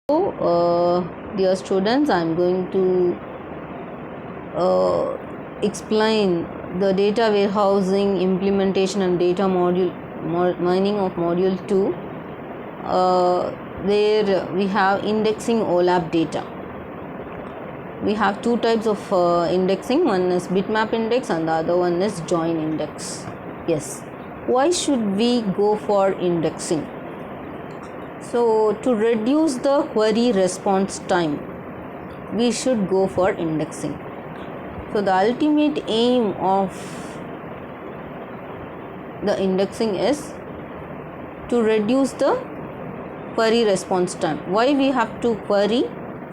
Dear students, I am going to explain the data warehousing implementation and data module mining of module 2, where we have indexing OLAP data. We have two types of indexing. One is bitmap index and the other one is join index. Yes, why should we go for indexing? So to reduce the query response time, we should go for indexing. So the ultimate aim of the indexing is to reduce the query response time. Why we have to query?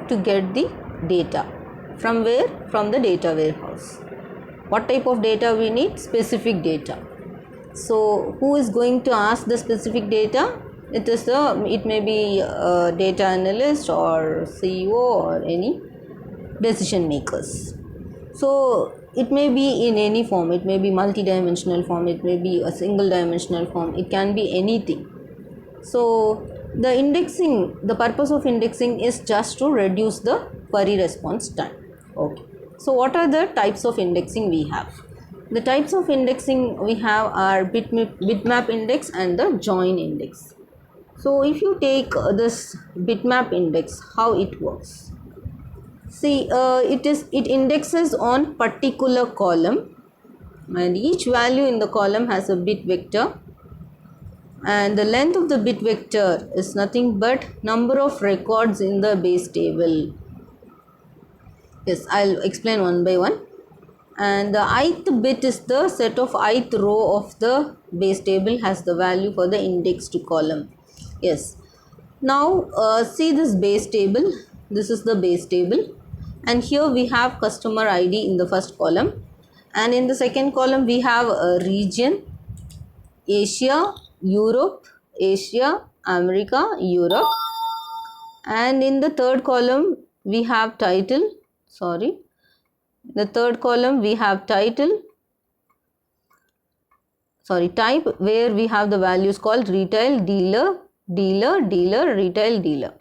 To get the data. From where? From the data warehouse. What type of data we need? Specific data. So who is going to ask the specific data? It may be a data analyst or CEO or any decision makers. So it may be in any form. It may be multi-dimensional form, it may be a single dimensional form, it can be anything. So the indexing, the purpose of indexing is just to reduce the query response time. Okay, so what are the types of indexing we have? The types of indexing we have are bitmap index and the join index. So if you take this bitmap index, how it works? See, it indexes on particular column, and each value in the column has a bit vector, and the length of the bit vector is nothing but number of records in the base table. Yes, I'll explain one by one. And the ith bit is the set of ith row of the base table has the value for the indexed column. Yes. Now see this base table. This is the base table, and here we have customer ID in the first column, and in the second column we have a region: Asia, Europe, Asia, America, Europe, and in the third column we have title. The third column we have type, where we have the values called retail, dealer, retail, dealer.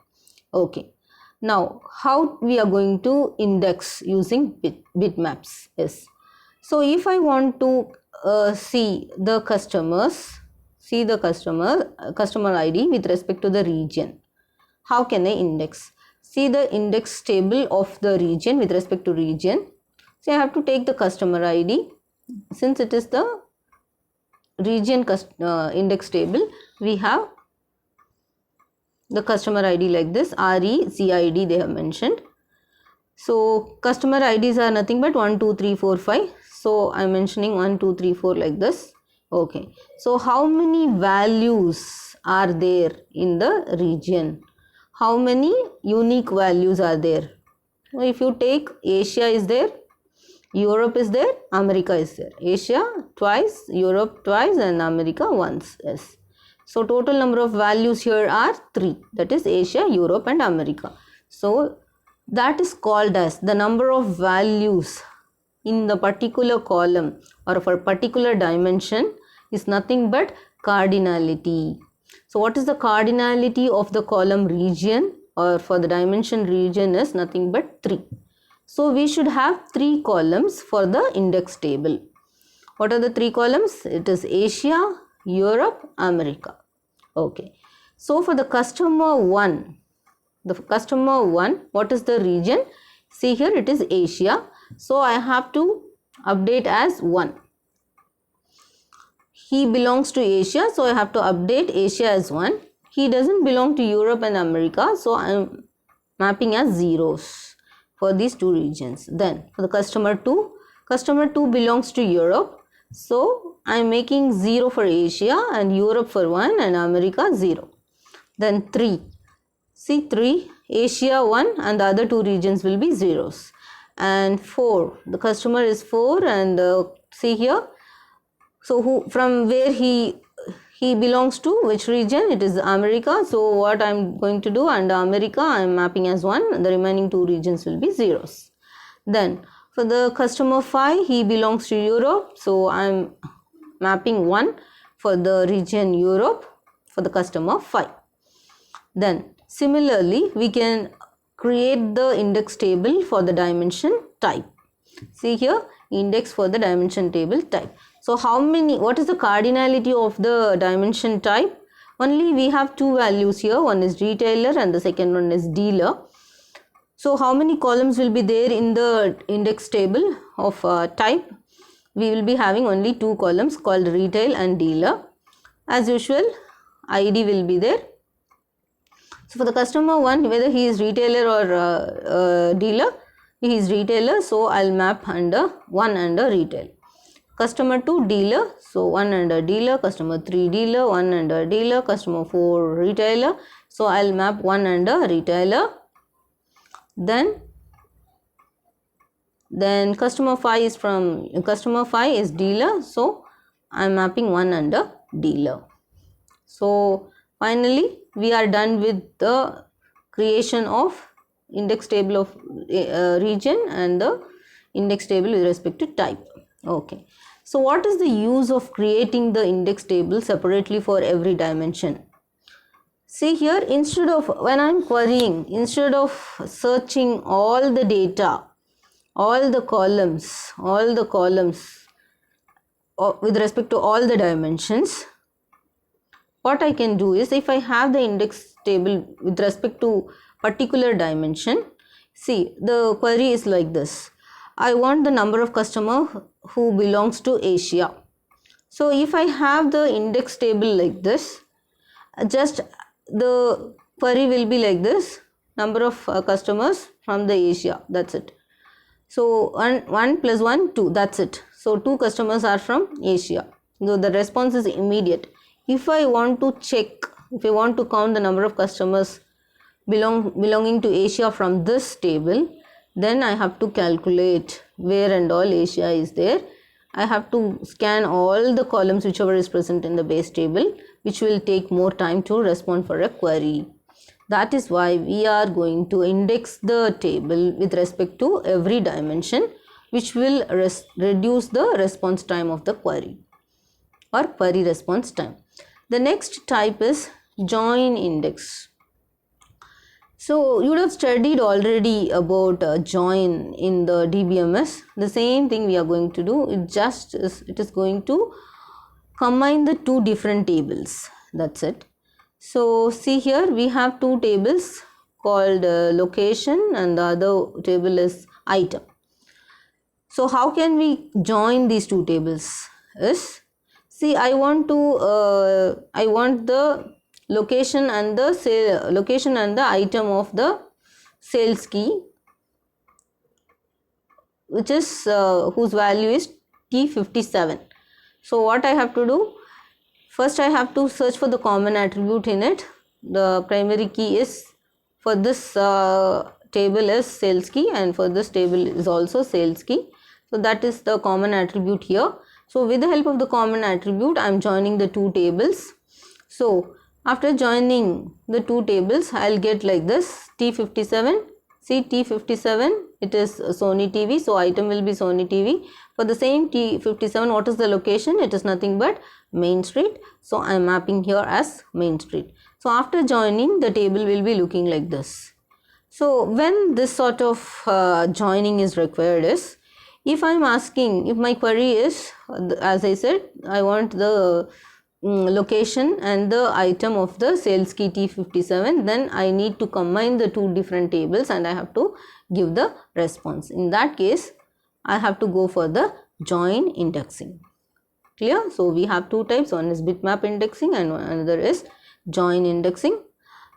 Okay, now how we are going to index using bitmaps? Yes, so if I want to see the customer ID with respect to the region, how can I index? See the index table of the region with respect to region. So I have to take the customer ID. Since it is the region index table, we have the customer ID like this, RECID they have mentioned. So customer IDs are nothing but 1, 2, 3, 4, 5. So I am mentioning 1, 2, 3, 4 like this. Okay, so how many values are there in the region? How many unique values are there? If you take Asia is there, Europe is there, America is there. Asia twice, Europe twice, and America once. Yes. So total number of values here are 3. That is Asia, Europe, and America. So that is called as the number of values in the particular column or for a particular dimension is nothing but cardinality. So what is the cardinality of the column region or for the dimension region is nothing but 3. So we should have 3 columns for the index table. What are the 3 columns? It is Asia, Europe, America. Okay. So for the customer 1, what is the region? See here it is Asia. So I have to update as 1. He belongs to Asia, so I have to update Asia as 1. He doesn't belong to Europe and America, so I am mapping as zeros for these 2 regions. Then for the customer 2 belongs to Europe, so I am making 0 for Asia and Europe for 1 and America 0. Then 3, see 3, Asia 1 and the other 2 regions will be zeros. And 4, the customer is 4 and see here, so from where he belongs to, which region? It is America. So what I am going to do, under America I am mapping as 1, the remaining 2 regions will be zeros. Then for the customer 5, he belongs to Europe, so I am mapping 1 for the region Europe for the customer 5. Then Similarly, we can create the index table for the dimension type. See here, index for the dimension table type. So what is the cardinality of the dimension type? Only we have two values here, one is retailer and the second one is dealer. So how many columns will be there in the index table of type? We will be having only two columns called retail and dealer. As usual, ID will be there. So for the customer 1, whether he is retailer or dealer, he is retailer, so I'll map under 1 under retail. Customer 2 dealer, so 1 under dealer. Customer 3 dealer, 1 under dealer. Customer 4 retailer, so I'll map 1 under retailer. Then customer 5 is dealer, so I'm mapping 1 under dealer. So finally we are done with the creation of index table of region and the index table with respect to type. Okay, so what is the use of creating the index table separately for every dimension? See here, instead of, when I'm querying, instead of searching all the data, all the columns with respect to all the dimensions, what I can do is, if I have the index table with respect to particular dimension, see, the query is like this. I want the number of customer who belongs to Asia. So if I have the index table like this, just the query will be like this, number of customers from the Asia, that's it. So 1 plus 1, 2, that's it. So 2 customers are from Asia. So the response is immediate. If I want to check, if I want to count the number of customers belonging to Asia from this table, then I have to calculate where and all Asia is there. I have to scan all the columns whichever is present in the base table, which will take more time to respond for a query. That is why we are going to index the table with respect to every dimension, which will reduce the response time of the query or query response time. The next type is join index. So you would have studied already about join in the DBMS. The same thing we are going to do. It is going to combine the two different tables. That's it. So see here, we have two tables called location and the other table is item. So how can we join these two tables? See, I want the location and the item of the sales key, which is whose value is T57. So what I have to do? First I have to search for the common attribute in it. The primary key is for this table is sales key and for this table is also sales key. So that is the common attribute here. So with the help of the common attribute, I am joining the two tables. So after joining the two tables, I will get like this T57. See, T57, it is Sony TV. So item will be Sony TV. For the same T57, what is the location? It is nothing but Main Street. So I am mapping here as Main Street. So after joining, the table will be looking like this. So when this sort of joining is required is, if I am asking, if my query is, as I said, I want the location and the item of the sales key T57, then I need to combine the two different tables and I have to give the response. In that case, I have to go for the join indexing. Clear? So we have two types, one is bitmap indexing and another is join indexing.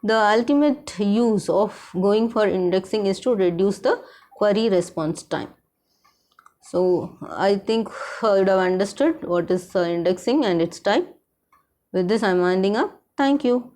The ultimate use of going for indexing is to reduce the query response time. So I think you would have understood what is indexing and its type. With this I am winding up. Thank you.